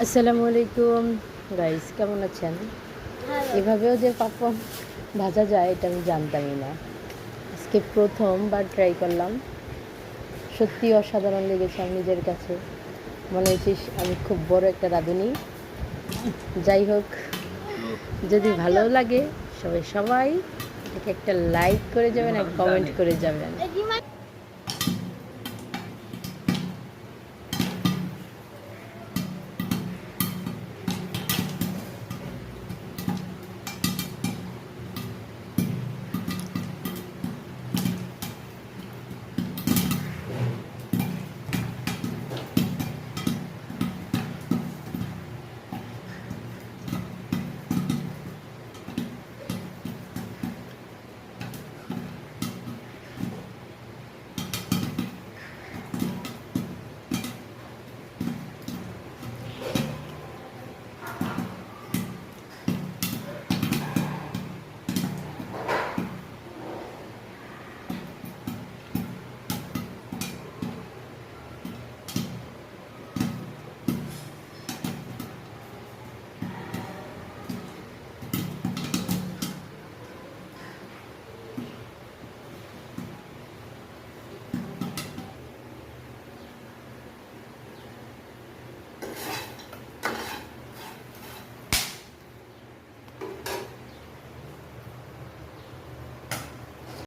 আসসালামু আলাইকুম গাইস, কেমন আছেন? এভাবেও যে পাপড় ভাজা যায় এটা আমি জানতামই না। আজকে প্রথমবার ট্রাই করলাম, সত্যি অসাধারণ লেগেছে আমার নিজের কাছে। মনে হচ্ছে আমি খুব বড় একটা রাঁধুনি। যাই হোক, যদি ভালো লাগে সবাই এটাকে একটা লাইক করে যাবেন আর কমেন্ট করে যাবেন।